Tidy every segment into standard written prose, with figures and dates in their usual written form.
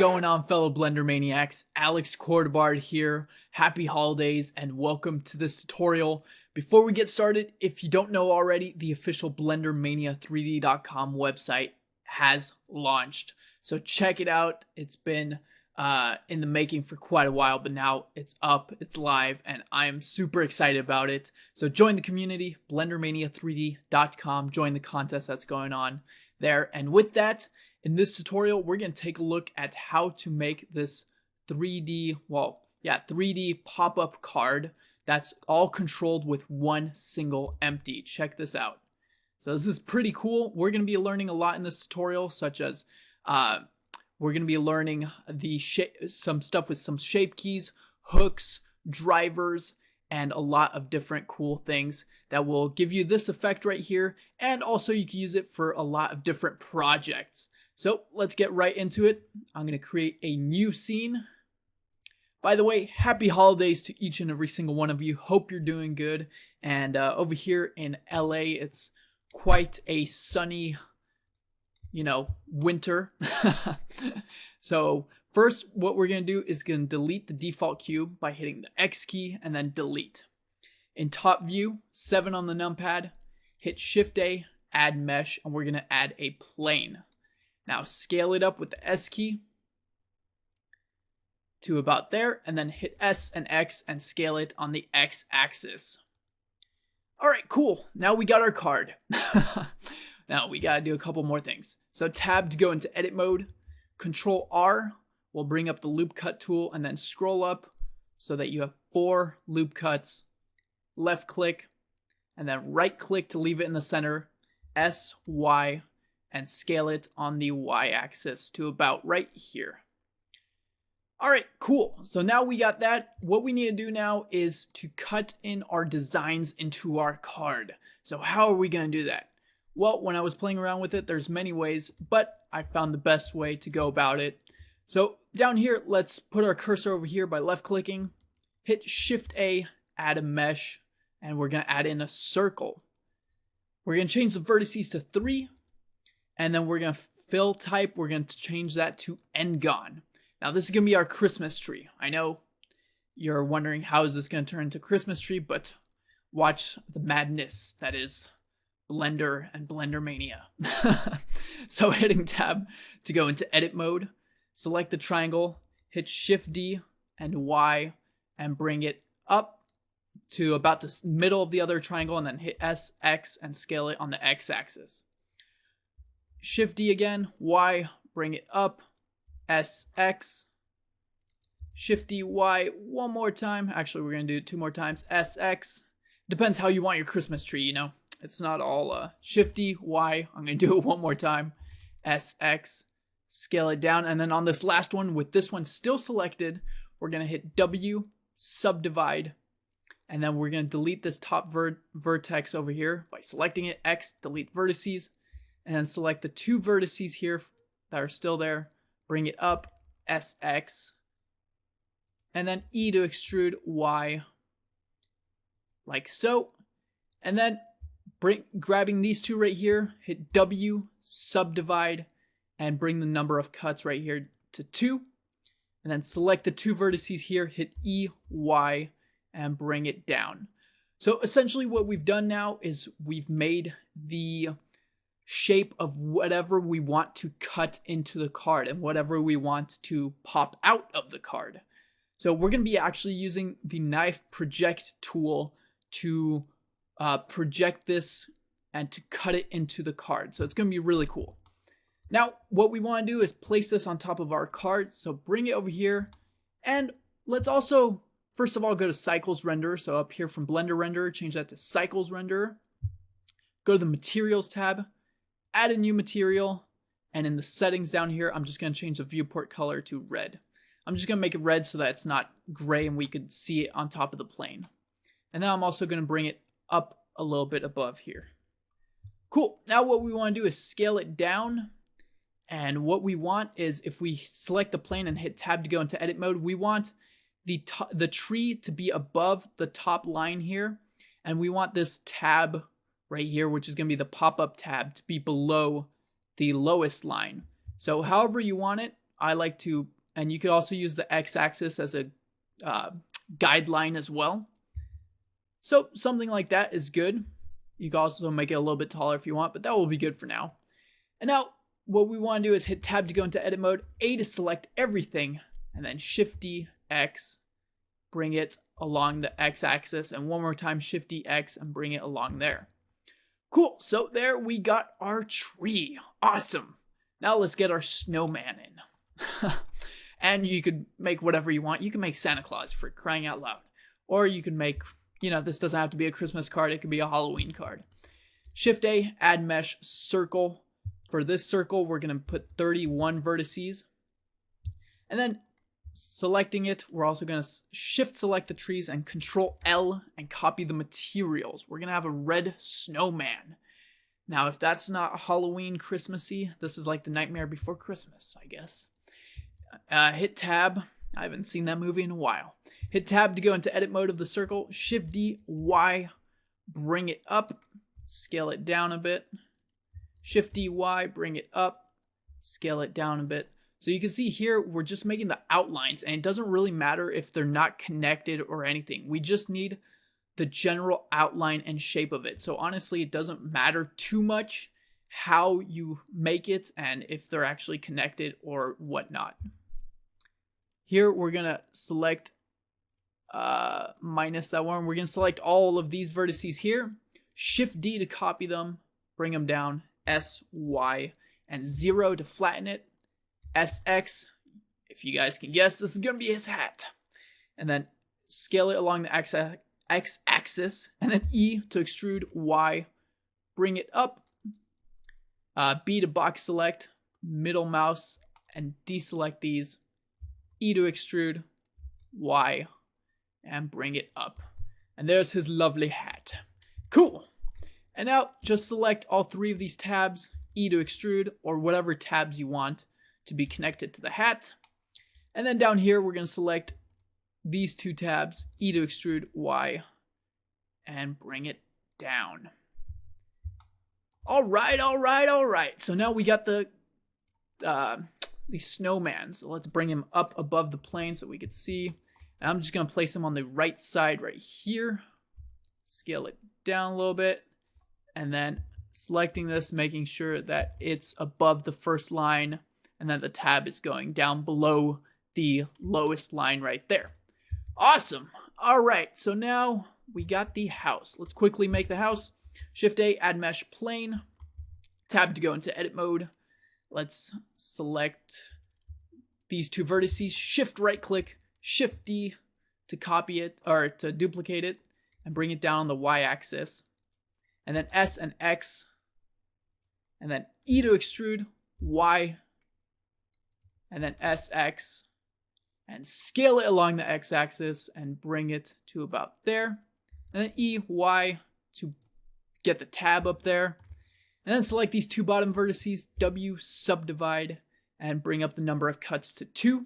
going on, fellow Blender Maniacs? Alex Cordbard here. Happy holidays and welcome to this tutorial. Before we get started, if you don't know already, the official BlenderMania3D.com website has launched. So check it out. It's been in the making for quite a while, but now it's up, it's live, and I'm super excited about it. So join the community, BlenderMania3D.com. Join the contest that's going on there. And with that, in this tutorial, we're going to take a look at how to make this 3D pop-up card that's all controlled with one single empty. Check this out. So this is pretty cool. We're going to be learning a lot in this tutorial, such as we're going to be learning some stuff with some shape keys, hooks, drivers, and a lot of different cool things that will give you this effect right here. And also you can use it for a lot of different projects. So let's get right into it. I'm going to create a new scene. By the way, happy holidays to each and every single one of you. Hope you're doing good. And over here in LA, it's quite a sunny, winter. So first, what we're going to do is going to delete the default cube by hitting the X key and then delete. In top view, 7 on the numpad, hit Shift A, add mesh, and we're going to add a plane. Now scale it up with the S key to about there, and then hit S and X and scale it on the X axis. Alright, cool. Now we got our card. Now we gotta do a couple more things. So tab to go into edit mode, Control R will bring up the loop cut tool, and then scroll up so that you have 4 loop cuts. Left click, and then right click to leave it in the center, S, Y, and scale it on the y-axis to about right here. Alright, cool. So now we got that. What we need to do now is to cut in our designs into our card. So how are we going to do that? Well, when I was playing around with it, there's many ways, but I found the best way to go about it. So down here, let's put our cursor over here by left clicking, hit Shift A, add a mesh, and we're going to add in a circle. We're going to change the vertices to 3. And then we're going to fill type, we're going to change that to Engon. Now this is going to be our Christmas tree. I know you're wondering how is this going to turn into Christmas tree, but watch the madness that is Blender and BlenderMania. So hitting tab to go into edit mode, select the triangle, hit Shift D and Y and bring it up to about the middle of the other triangle, and then hit S, X and scale it on the X axis. Shift D again, Y, bring it up, S, X, Shift D, Y, one more time. Actually, we're going to do it 2 more times, S, X. Depends how you want your Christmas tree, It's not all Shift D, Y. I'm going to do it one more time, S, X, scale it down. And then on this last one, with this one still selected, we're going to hit W, subdivide. And then we're going to delete this top vertex over here by selecting it, X, delete vertices. And then select the 2 vertices here that are still there. Bring it up, SX. And then E to extrude Y. Like so. And then grabbing these 2 right here, hit W, subdivide, and bring the number of cuts right here to 2. And then select the 2 vertices here, hit E, Y, and bring it down. So essentially what we've done now is we've made the shape of whatever we want to cut into the card and whatever we want to pop out of the card. So we're going to be actually using the knife project tool to project this and to cut it into the card. So it's going to be really cool. Now what we want to do is place this on top of our card. So bring it over here, and let's also first of all go to Cycles Render. So up here from Blender Render, change that to Cycles Render. Go to the Materials tab, add a new material, and in the settings down here, I'm just going to change the viewport color to red. I'm just going to make it red so that it's not gray and we could see it on top of the plane. And then I'm also going to bring it up a little bit above here. Cool. Now what we want to do is scale it down. And what we want is, if we select the plane and hit tab to go into edit mode, we want the tree to be above the top line here. And we want this tab right here, which is going to be the pop-up tab, to be below the lowest line. So however you want it, I like to And you could also use the x-axis as a guideline as well. So something like that is good. You can also make it a little bit taller if you want, but that will be good for now. And now what we want to do is hit tab to go into edit mode, A to select everything, and then Shift D, X, bring it along the x-axis, and one more time Shift D, X, and bring it along there. Cool, so there we got our tree. Awesome. Now let's get our snowman in. And you could make whatever you want. You can make Santa Claus, for crying out loud. Or you can make, this doesn't have to be a Christmas card. It could be a Halloween card. Shift A, add mesh circle. For this circle, we're going to put 31 vertices. And then selecting it, we're also going to shift select the trees and Control L and copy the materials. We're going to have a red snowman. Now, if that's not Halloween Christmassy, this is like the Nightmare Before Christmas, I guess. Hit tab. I haven't seen that movie in a while. Hit tab to go into edit mode of the circle. Shift D, Y, bring it up, scale it down a bit. Shift D, Y, bring it up, scale it down a bit. So you can see here, we're just making the outlines, and it doesn't really matter if they're not connected or anything. We just need the general outline and shape of it. So honestly, it doesn't matter too much how you make it and if they're actually connected or whatnot. Here, we're going to select minus that one. We're going to select all of these vertices here. Shift D to copy them, bring them down. S, Y, and 0 to flatten it. SX, if you guys can guess, this is going to be his hat. And then scale it along the x-axis. And then E to extrude, Y, bring it up. B to box select, middle mouse, and deselect these. E to extrude, Y, and bring it up. And there's his lovely hat. Cool. And now just select all three of these tabs, E to extrude, or whatever tabs you want to be connected to the hat. And then down here, we're going to select these two tabs, E to extrude, Y, and bring it down. All right. So now we got the snowman. So let's bring him up above the plane so we could see. And I'm just going to place him on the right side right here. Scale it down a little bit. And then selecting this, making sure that it's above the first line. And then the tab is going down below the lowest line right there. Awesome. All right. So now we got the house. Let's quickly make the house. Shift A, add mesh plane. Tab to go into edit mode. Let's select these two vertices. Shift right click. Shift D to copy it or to duplicate it and bring it down on the Y axis. And then S and X. And then E to extrude. Y. And then SX. And scale it along the X axis and bring it to about there. And then E, Y to get the tab up there. And then select these two bottom vertices, W, subdivide, and bring up the number of cuts to 2.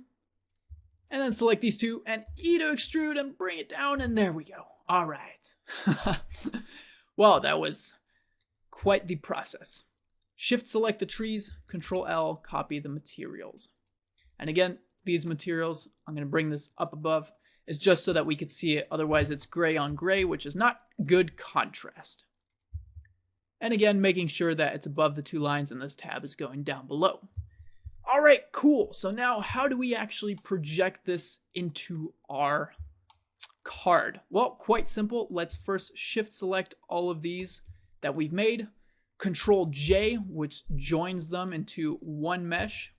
And then select these two and E to extrude and bring it down, and there we go. All right. Well, that was quite the process. Shift select the trees, Control L, copy the materials. And again, these materials, I'm going to bring this up above, is just so that we could see it. Otherwise, it's gray on gray, which is not good contrast. And again, making sure that it's above the two lines and this tab is going down below. All right, cool. So now how do we actually project this into our card? Well, quite simple. Let's first shift select all of these that we've made. Control J, which joins them into one mesh.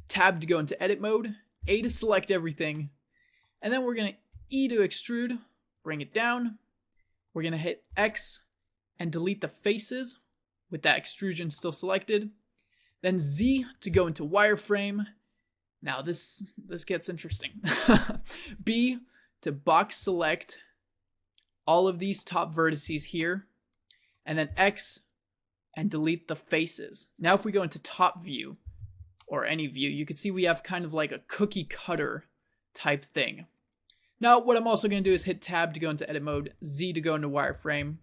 Tab to go into edit mode. A to select everything. And then we're going to E to extrude, bring it down. We're going to hit X and delete the faces with that extrusion still selected. Then Z to go into wireframe. Now this gets interesting. B to box select all of these top vertices here. And then X and delete the faces. Now if we go into top view or any view, you can see we have kind of like a cookie cutter type thing. Now what I'm also going to do is hit tab to go into edit mode, Z to go into wireframe,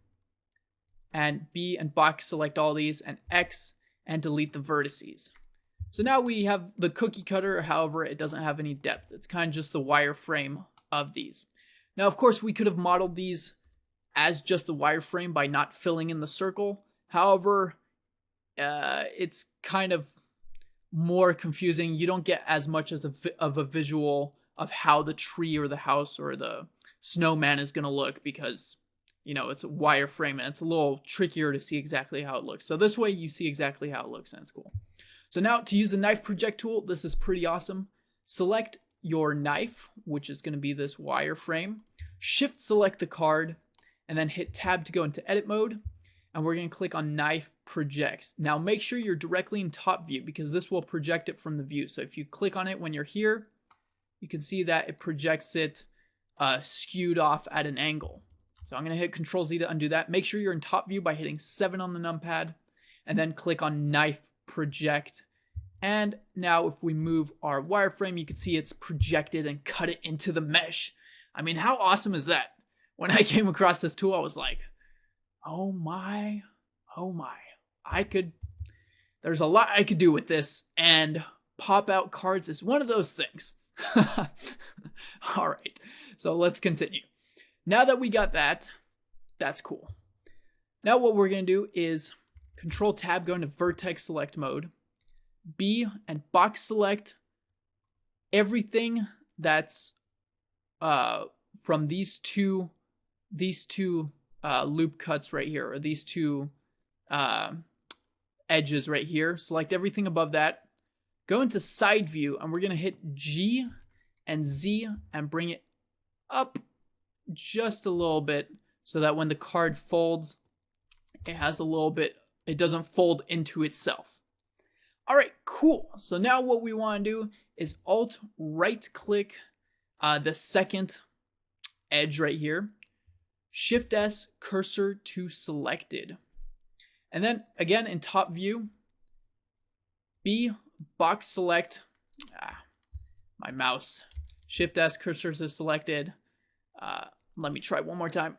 and B and box select all these, and X and delete the vertices. So now we have the cookie cutter, however, it doesn't have any depth. It's kind of just the wireframe of these. Now, of course, we could have modeled these as just the wireframe by not filling in the circle. However, it's kind of more confusing. You don't get as much as of a visual of how the tree or the house or the snowman is going to look because, you know, it's a wireframe and it's a little trickier to see exactly how it looks. So this way you see exactly how it looks and it's cool. So now to use the knife project tool, this is pretty awesome. Select your knife, which is going to be this wireframe. Shift select the card and then hit tab to go into edit mode. And we're going to click on knife project. Now make sure you're directly in top view because this will project it from the view. So if you click on it when you're here, you can see that it projects it skewed off at an angle. So I'm going to hit Control Z to undo that. Make sure you're in top view by hitting 7 on the numpad and then click on knife project. And now if we move our wireframe, you can see it's projected and cut it into the mesh. I mean, how awesome is that? When I came across this tool, I was like, oh my, there's a lot I could do with this, and pop out cards is one of those things. All right, so let's continue. Now that we got that, that's cool. Now what we're going to do is Control Tab, go into vertex select mode, B, and box select everything that's from these two loop cuts right here, or these two edges right here. Select everything above that. Go into side view, and we're going to hit G and Z and bring it up just a little bit so that when the card folds, it has a little bit, it doesn't fold into itself. All right, cool. So now what we want to do is Alt right click the second edge right here. Shift S, cursor to selected. And then again in top view, B, box select, my mouse. Shift S, cursor to selected. Let me try one more time.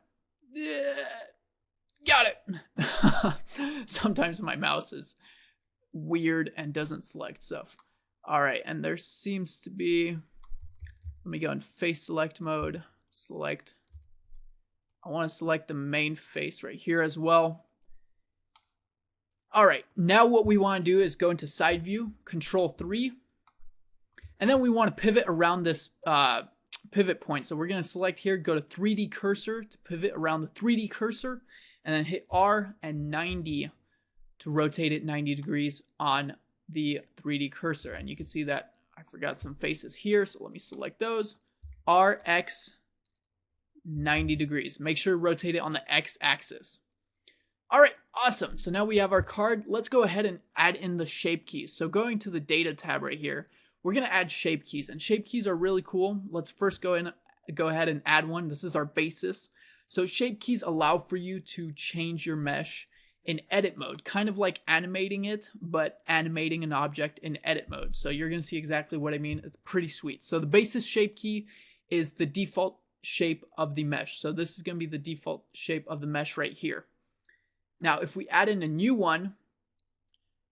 Got it. Sometimes my mouse is weird and doesn't select stuff. All right, and there seems to be, let me go in face select mode, select. I want to select the main face right here as well. All right, now what we want to do is go into side view, Control 3, and then we want to pivot around this pivot point. So we're going to select here, go to 3D cursor to pivot around the 3D cursor, and then hit R and 90 to rotate it 90 degrees on the 3D cursor. And you can see that I forgot some faces here, so let me select those. R, X, 90 degrees. Make sure to rotate it on the X axis. All right, awesome. So now we have our card. Let's go ahead and add in the shape keys. So going to the data tab right here, we're going to add shape keys, and shape keys are really cool. Let's first go ahead and add one. This is our basis. So shape keys allow for you to change your mesh in edit mode, kind of like animating it, but animating an object in edit mode. So you're going to see exactly what I mean. It's pretty sweet. So the basis shape key is the default shape of the mesh. So this is going to be the default shape of the mesh right here. Now, if we add in a new one,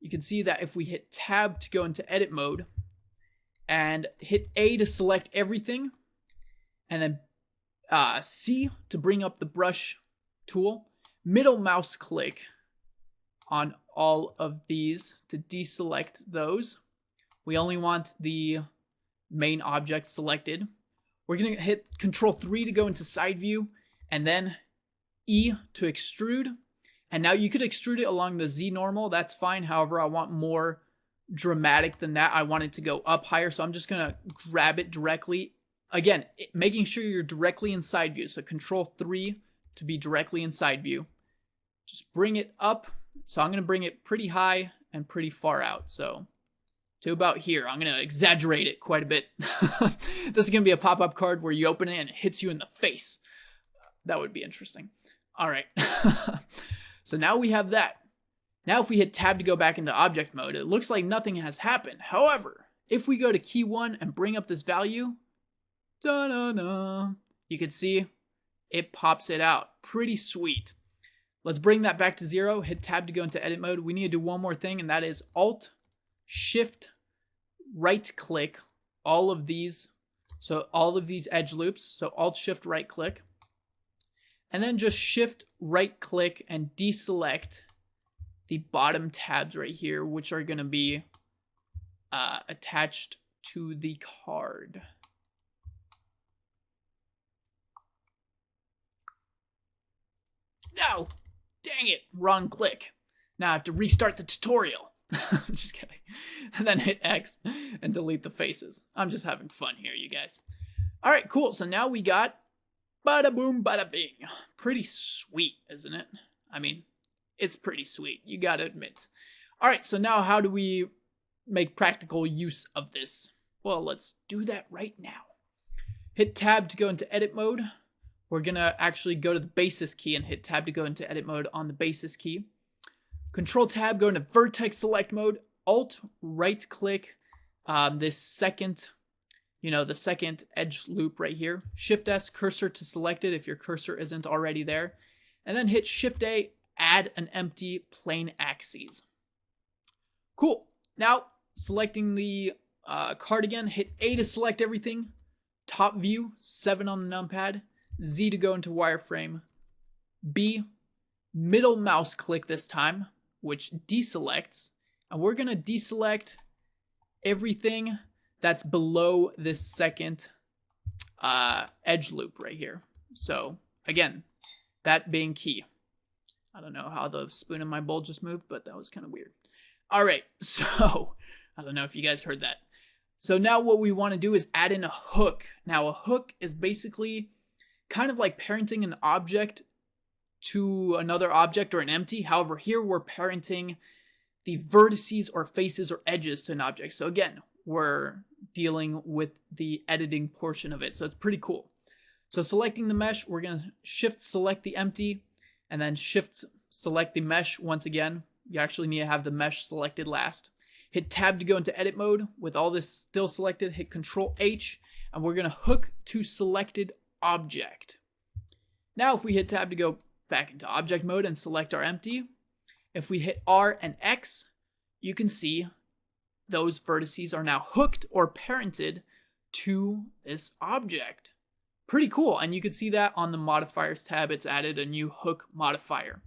you can see that if we hit tab to go into edit mode and hit A to select everything, and then C to bring up the brush tool, middle mouse click on all of these to deselect those. We only want the main object selected. We're going to hit Control 3 to go into side view, and then E to extrude. And now you could extrude it along the Z normal, that's fine. However, I want more dramatic than that. I want it to go up higher, so I'm just going to grab it directly. Again, making sure you're directly in side view. So Control 3 to be directly in side view. Just bring it up. So I'm going to bring it pretty high and pretty far out. So to about here. I'm going to exaggerate it quite a bit. This is going to be a pop-up card where you open it and it hits you in the face. That would be interesting. All right. So now we have that. Now if we hit tab to go back into object mode, it looks like nothing has happened. However, if we go to key 1 and bring up this value, you can see it pops it out. Pretty sweet. Let's bring that back to 0. Hit tab to go into edit mode. We need to do one more thing, and that is Alt Shift right click all of these. So all of these edge loops. So Alt Shift right click. And then just Shift right click and deselect the bottom tabs right here, which are going to be attached to the card. No! Dang it! Wrong click. Now I have to restart the tutorial. I'm just kidding. And then hit X and delete the faces. I'm just having fun here, you guys. Alright, cool. So now we got bada boom, bada bing. Pretty sweet, isn't it? I mean, it's pretty sweet, you gotta admit. Alright, so now how do we make practical use of this? Well, let's do that right now. Hit Tab to go into edit mode. We're gonna actually go to the basis key and hit Tab to go into edit mode on the basis key. Control Tab, go into vertex select mode. Alt right click this second, the second edge loop right here. Shift S, cursor to selected if your cursor isn't already there. And then hit Shift A, add an empty plane axes. Cool. Now, selecting the card again, hit A to select everything. Top view, 7 on the numpad. Z to go into wireframe. B, middle mouse click this time, which deselects. And we're going to deselect everything that's below this second edge loop right here. So, again, that being key. I don't know how the spoon in my bowl just moved, but that was kind of weird. All right, so I don't know if you guys heard that. So now what we want to do is add in a hook. Now, a hook is basically kind of like parenting an object to another object or an empty. However, here we're parenting the vertices or faces or edges to an object. So again, we're dealing with the editing portion of it. So it's pretty cool. So selecting the mesh, we're going to Shift select the empty and then Shift select the mesh once again. You actually need to have the mesh selected last. Hit Tab to go into edit mode. With all this still selected, hit Control H and we're going to hook to selected object. Now if we hit Tab to go back into object mode and select our empty, if we hit R and X, you can see those vertices are now hooked or parented to this object. Pretty cool, and you can see that on the modifiers tab, it's added a new hook modifier.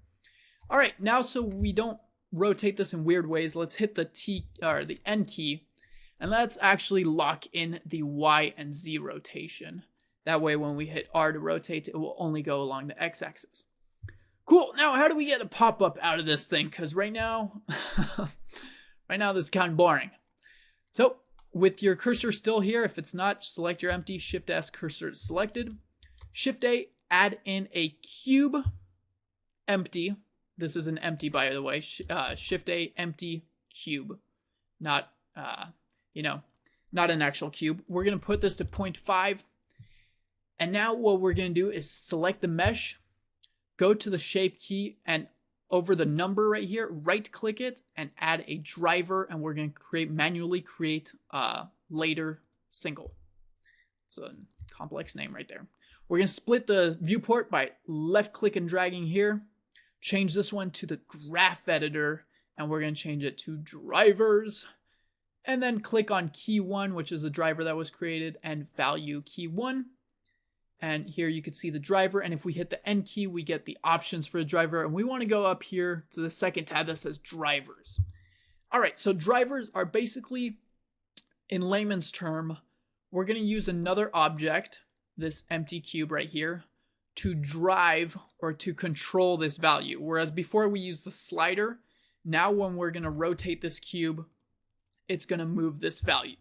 All right, now so we don't rotate this in weird ways, let's hit the N key, and let's actually lock in the Y and Z rotation. That way when we hit R to rotate, it will only go along the X-axis. Cool, now how do we get a pop-up out of this thing? Because right now, this is kind of boring. So, with your cursor still here, if it's not, select your empty, Shift S, cursor selected. Shift A, add in a cube, empty. This is an empty, by the way. Shift A, empty, cube. Not, not an actual cube. We're going to put this to 0.5. And now what we're going to do is select the mesh, go to the shape key, and over the number right here, right click it and add a driver, and we're going to manually create a later single. It's a complex name right there. We're going to split the viewport by left click and dragging here. Change this one to the graph editor, and we're going to change it to drivers. And then click on key 1, which is a driver that was created, and value key 1. And here you can see the driver, and if we hit the N key, we get the options for the driver, and we want to go up here to the second tab that says drivers. All right, so drivers are basically, in layman's term, we're going to use another object, this empty cube right here, to drive or to control this value. Whereas before we used the slider, now when we're going to rotate this cube, it's going to move this value.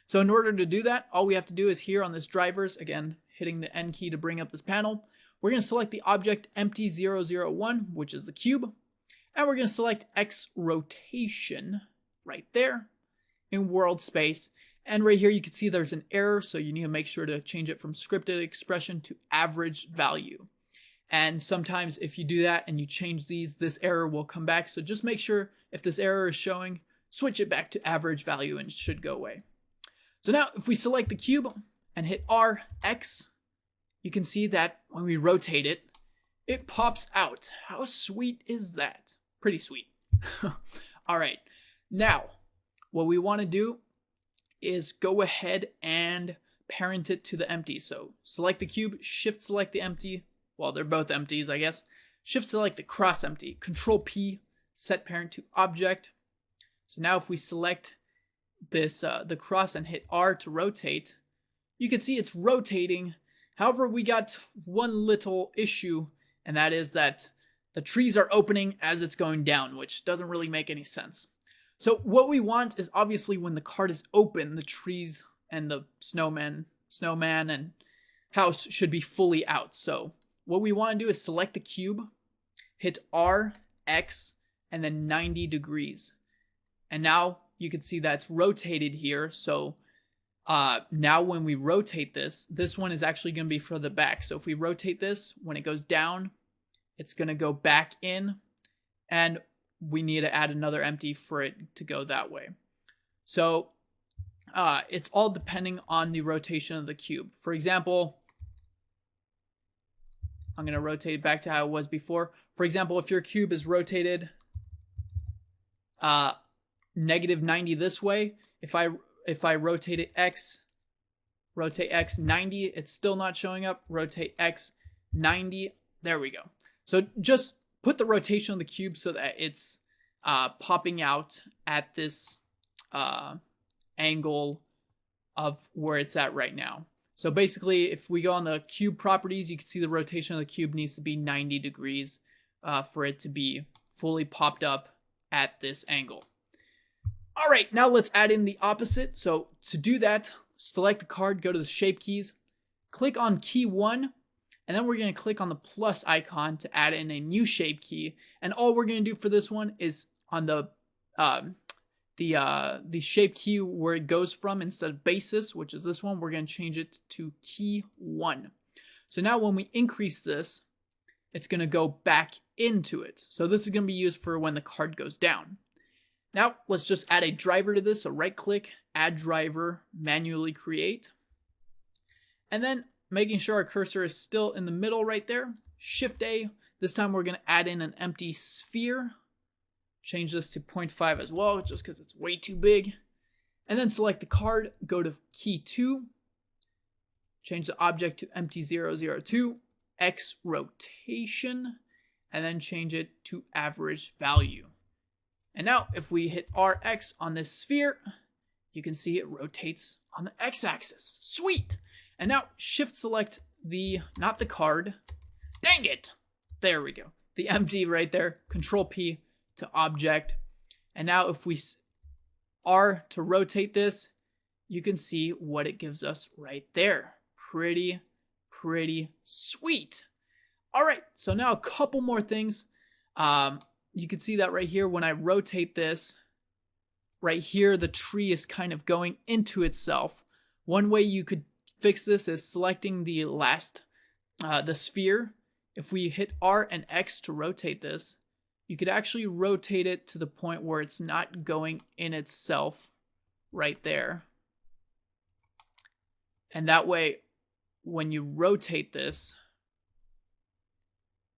So in order to do that, all we have to do is here on this drivers, again, hitting the N key to bring up this panel, we're going to select the object empty 001, which is the cube, and we're going to select X rotation right there in world space. And right here you can see there's an error, so you need to make sure to change it from scripted expression to average value. And sometimes if you do that and you change these, this error will come back. So just make sure if this error is showing, switch it back to average value and it should go away. So now if we select the cube and hit R, X, you can see that when we rotate it, it pops out. How sweet is that? Pretty sweet. All right. Now, what we want to do is go ahead and parent it to the empty. So select the cube, shift select the empty. Well, they're both empties, I guess. Shift select the cross empty, Control P, set parent to object. So now if we select this the cross and hit R to rotate, you can see it's rotating. However, we got one little issue, and that is that the trees are opening as it's going down, which doesn't really make any sense. So what we want is obviously when the card is open, the trees and the snowman and house should be fully out. So what we want to do is select the cube, hit R, X, and then 90 degrees. And now you can see that's rotated here. So now when we rotate this one is actually going to be for the back. So if we rotate this, when it goes down, it's going to go back in, and we need to add another empty for it to go that way. So it's all depending on the rotation of the cube. For example, I'm going to rotate it back to how it was before. For example, if your cube is rotated negative 90 this way, if I rotate it X, rotate X 90, it's still not showing up. Rotate X 90, there we go. So just put the rotation on the cube so that it's popping out at this angle of where it's at right now. So basically, if we go on the cube properties, you can see the rotation of the cube needs to be 90 degrees for it to be fully popped up at this angle. All right, now let's add in the opposite. So to do that, select the card, go to the shape keys, click on key 1, and then we're going to click on the plus icon to add in a new shape key. And all we're going to do for this one is on the shape key where it goes from, instead of basis, which is this one, we're going to change it to key 1. So now when we increase this, it's going to go back into it. So this is going to be used for when the card goes down. Now let's just add a driver to this. So right click, add driver, manually create. And then making sure our cursor is still in the middle right there, Shift A. This time we're going to add in an empty sphere. Change this to 0.5 as well, just because it's way too big. And then select the card, go to key 2, change the object to empty 002, X rotation, and then change it to average value. And now if we hit RX on this sphere, you can see it rotates on the X-axis. Sweet! And now shift select not the card, dang it! There we go. The empty right there, Control P to object. And now if we R to rotate this, you can see what it gives us right there. Pretty sweet. All right, so now a couple more things. You can see that right here, when I rotate this, right here, the tree is kind of going into itself. One way you could fix this is selecting the sphere. If we hit R and X to rotate this, you could actually rotate it to the point where it's not going in itself right there. And that way, when you rotate this,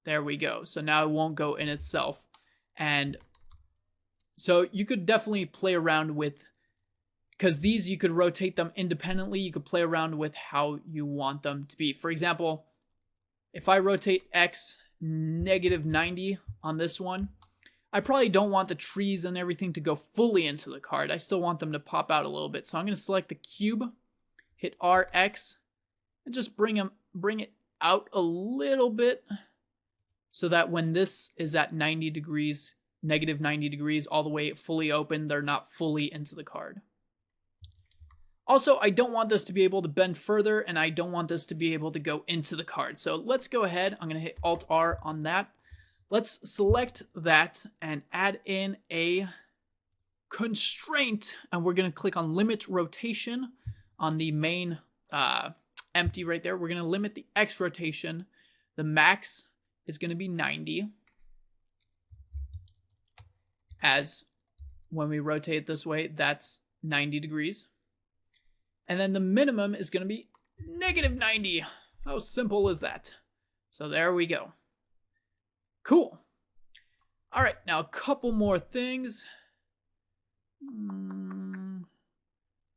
there we go. So now it won't go in itself. And so you could definitely play around with, because these you could rotate them independently. You could play around with how you want them to be. For example, if I rotate X negative 90 on this one, I probably don't want the trees and everything to go fully into the card. I still want them to pop out a little bit. So I'm going to select the cube, hit RX, and just bring it out a little bit, so that when this is at 90 degrees, negative 90 degrees, all the way fully open, they're not fully into the card. Also, I don't want this to be able to bend further, and I don't want this to be able to go into the card. So let's go ahead. I'm going to hit Alt-R on that. Let's select that and add in a constraint, and we're going to click on Limit Rotation on the main empty right there. We're going to limit the X rotation. The max is going to be 90, as when we rotate it this way, that's 90 degrees. And then the minimum is going to be negative 90. How simple is that? So there we go. Cool. All right, now a couple more things.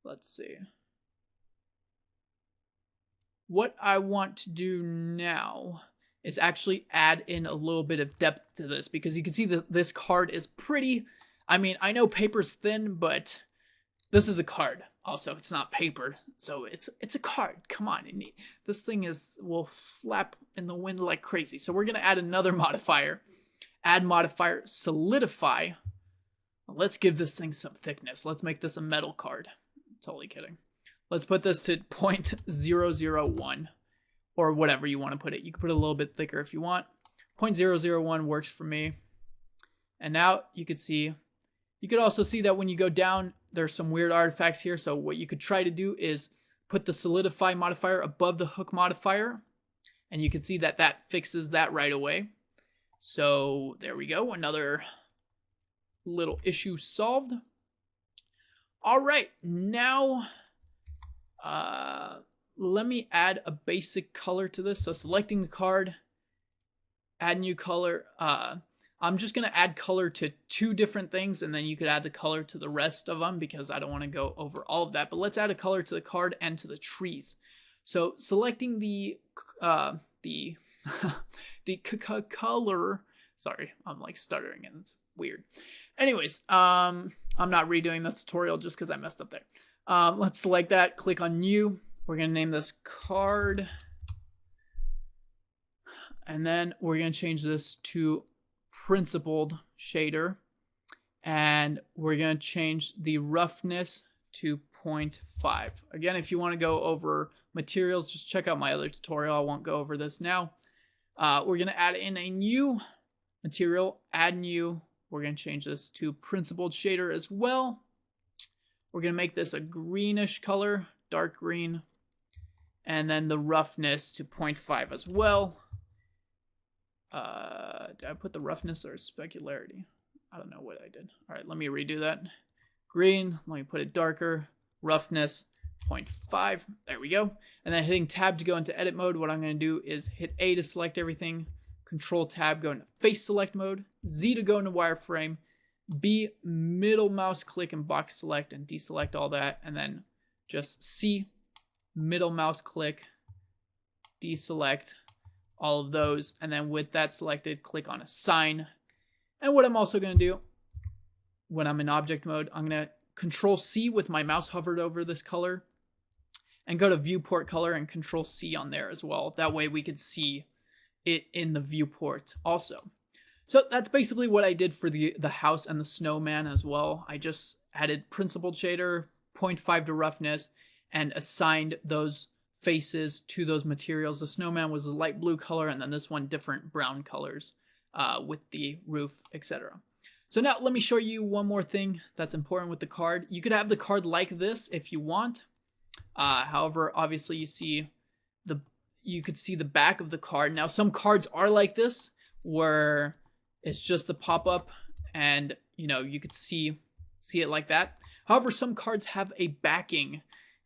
let's see. What I want to do now is actually add in a little bit of depth to this, because you can see that this card is pretty, I mean, I know paper's thin, but this is a card. Also, it's not paper, so it's a card. Come on, this thing will flap in the wind like crazy. So we're gonna add another modifier. Add modifier, solidify. Let's give this thing some thickness. Let's make this a metal card. Totally kidding. Let's put this to 0.001 or whatever you want to put it. You can put it a little bit thicker if you want. 0.001 works for me. And now you could see, you could also see that when you go down, there's some weird artifacts here. So what you could try to do is put the solidify modifier above the hook modifier. And you can see that that fixes that right away. So there we go. Another little issue solved. All right, now let me add a basic color to this. So selecting the card, add new color. I'm just going to add color to 2 different things, and then you could add the color to the rest of them because I don't want to go over all of that. But let's add a color to the card and to the trees. So selecting the color. Sorry, I'm like stuttering and it's weird. Anyways, I'm not redoing this tutorial just because I messed up there. Let's select that, click on new. We're going to name this card. And then we're going to change this to principled shader. And we're going to change the roughness to 0.5. Again, if you want to go over materials, just check out my other tutorial. I won't go over this now. We're going to add in a new material, add new. We're going to change this to principled shader as well. We're going to make this a greenish color, dark green. And then the roughness to 0.5 as well. Did I put the roughness or specularity? I don't know what I did. All right, let me redo that. Green, let me put it darker. Roughness, 0.5. There we go. And then hitting tab to go into edit mode, what I'm going to do is hit A to select everything. Control tab, go into face select mode. Z to go into wireframe. B, middle mouse click and box select and deselect all that. And then just C, middle mouse click, deselect all of those. And then with that selected, click on assign. And what I'm also going to do when I'm in object mode, I'm going to Control C with my mouse hovered over this color and go to viewport color and Control C on there as well. That way we could see it in the viewport also. So that's basically what I did for the house and the snowman as well. I just added principled shader, 0.5 to roughness, and assigned those faces to those materials. The snowman was a light blue color, and then this one different brown colors with the roof, etc. So now let me show you one more thing that's important with the card. You could have the card like this if you want. However, obviously you could see the back of the card. Now some cards are like this where it's just the pop-up and you could see it like that. However, some cards have a backing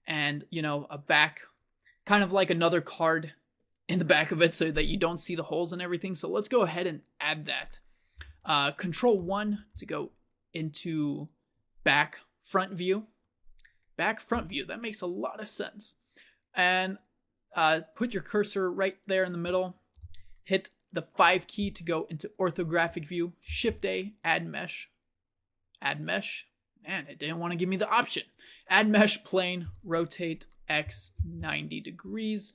and a back, kind of like another card in the back of it so that you don't see the holes and everything. So let's go ahead and add that. Control 1 to go into back front view. Back front view, that makes a lot of sense. And put your cursor right there in the middle. Hit the 5 key to go into orthographic view. Shift A, add mesh. Add mesh. Man, it didn't want to give me the option. Add mesh plane, rotate X 90 degrees.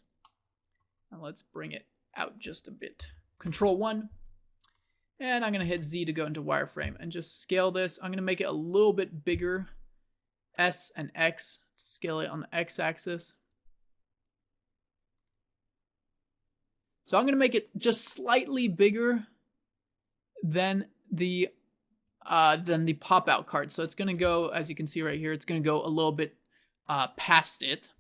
And let's bring it out just a bit. Control 1. And I'm going to hit Z to go into wireframe and just scale this. I'm going to make it a little bit bigger. S and X to scale it on the X axis. So I'm going to make it just slightly bigger than the pop-out card. So it's going to go, as you can see right here, it's going to go a little bit past it.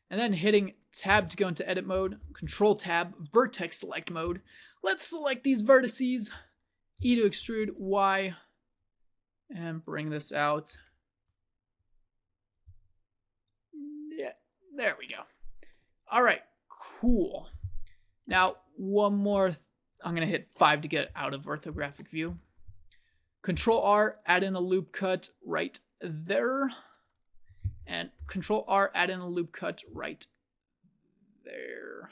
And then hitting tab to go into edit mode, control tab, vertex select mode. Let's select these vertices, E to extrude, Y, and bring this out. Yeah, there we go. All right, cool. Now, one more, I'm going to hit 5 to get out of orthographic view. Control R, add in a loop cut right there. and Control R, add in a loop cut right there.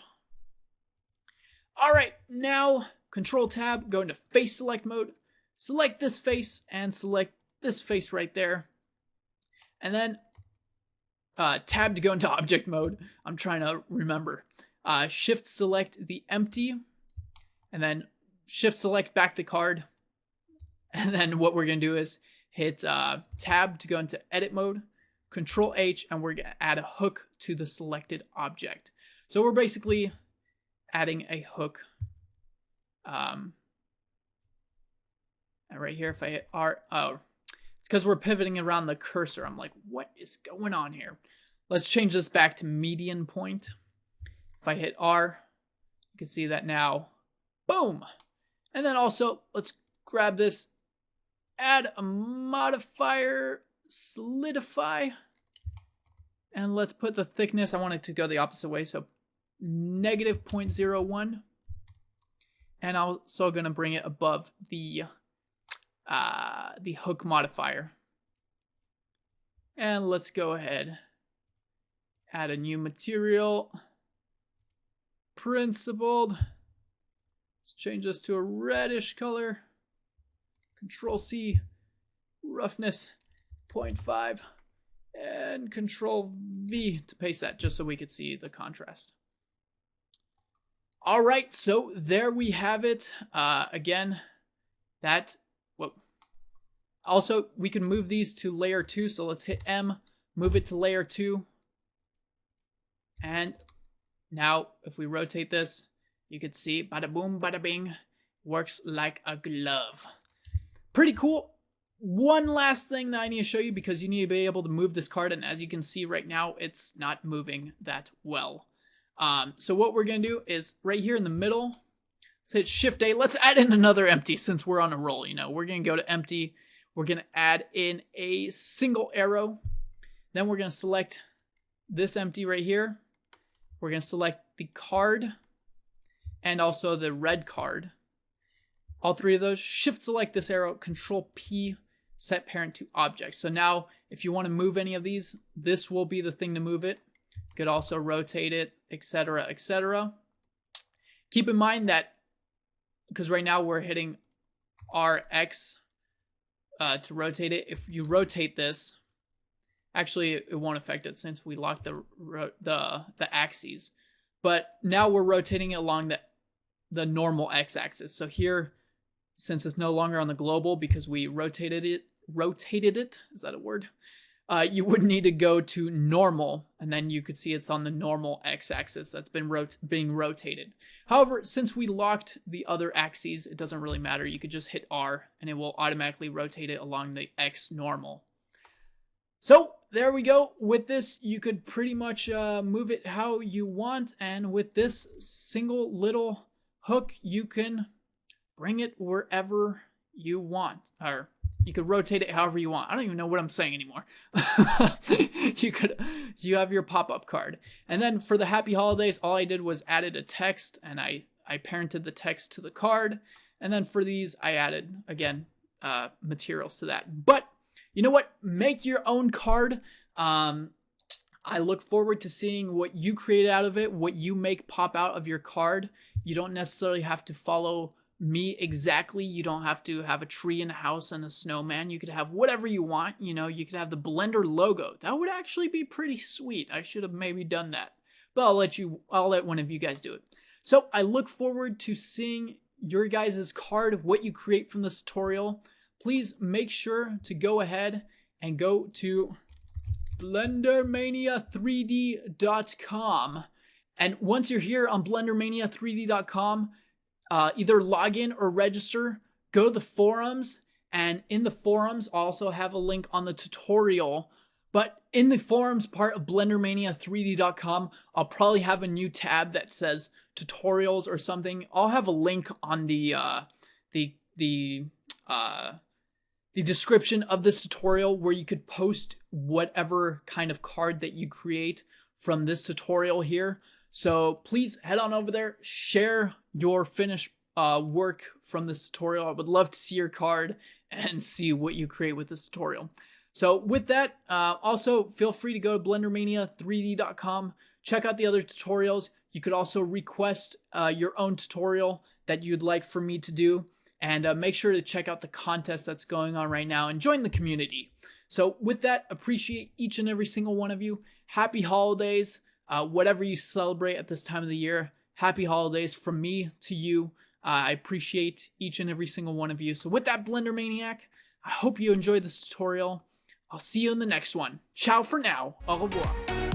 All right, now Control Tab, go into face select mode, select this face and select this face right there. And then Tab to go into object mode. I'm trying to remember. Shift select the empty, and then Shift select back the card. And then what we're gonna do is hit Tab to go into edit mode, Control H, and we're gonna add a hook to the selected object. So we're basically adding a hook. And right here, if I hit R, oh, it's because we're pivoting around the cursor. I'm like, what is going on here? Let's change this back to median point. If I hit R, you can see that now. Boom! And then also, let's grab this, add a modifier, solidify, and let's put the thickness, I want it to go the opposite way, so negative 0.01. And I'm also going to bring it above the hook modifier. And let's go ahead, add a new material, principled. Let's change this to a reddish color. Control C, roughness 0.5, and Control V to paste that just so we could see the contrast. All right, so there we have it. Again, that, whoa. Also, we can move these to layer 2, so let's hit M, move it to layer 2. And now, if we rotate this, you can see, bada boom, bada bing, works like a glove. Pretty cool. One last thing that I need to show you, because you need to be able to move this card, and as you can see right now, it's not moving that well. So what we're going to do is right here in the middle, let's hit Shift A. Let's add in another empty since we're on a roll. You know, we're going to go to empty. We're going to add in a single arrow. Then we're going to select this empty right here. We're going to select the card and also the red card. All three of those. Shift select this arrow, Control P, set parent to object. So now if you want to move any of these, this will be the thing to move it. You could also rotate it, etc., etc. Keep in mind that, because right now we're hitting RX to rotate it. If you rotate this, actually it won't affect it since we locked the axes. But now we're rotating it along the normal x-axis. So here, since it's no longer on the global because we rotated it, is that a word? You would need to go to normal, and then you could see it's on the normal x-axis that's been being rotated. However, since we locked the other axes, it doesn't really matter. You could just hit R, and it will automatically rotate it along the x normal. So there we go. With this, you could pretty much move it how you want, and with this single little hook, you can bring it wherever you want, or you could rotate it however you want. I don't even know what I'm saying anymore. You have your pop-up card. And then for the Happy Holidays, all I did was added a text, and I parented the text to the card. And then for these, I added, again, materials to that. But you know what? Make your own card. I look forward to seeing what you create out of it, what you make pop out of your card. You don't necessarily have to follow me exactly. You don't have to have a tree and a house and a snowman. You could have whatever you want. You know, you could have the Blender logo. That would actually be pretty sweet. I should have maybe done that, but I'll let one of you guys do it. So I look forward to seeing your guys' card, what you create from this tutorial. Please make sure to go ahead and go to BlenderMania3D.com. And once you're here on BlenderMania3D.com, either log in or register, go to the forums, and in the forums I'll also have a link on the tutorial. But in the forums part of BlenderMania3D.com, I'll probably have a new tab that says tutorials or something. I'll have a link on the description of this tutorial where you could post whatever kind of card that you create from this tutorial here. So please head on over there, share your finished work from this tutorial. I would love to see your card and see what you create with this tutorial. So with that, also feel free to go to BlenderMania3D.com. Check out the other tutorials. You could also request your own tutorial that you'd like for me to do. And make sure to check out the contest that's going on right now and join the community. So with that, appreciate each and every single one of you. Happy holidays. Whatever you celebrate at this time of the year, happy holidays from me to you. I appreciate each and every single one of you. So with that, Blender Maniac, I hope you enjoyed this tutorial. I'll see you in the next one. Ciao for now. Au revoir.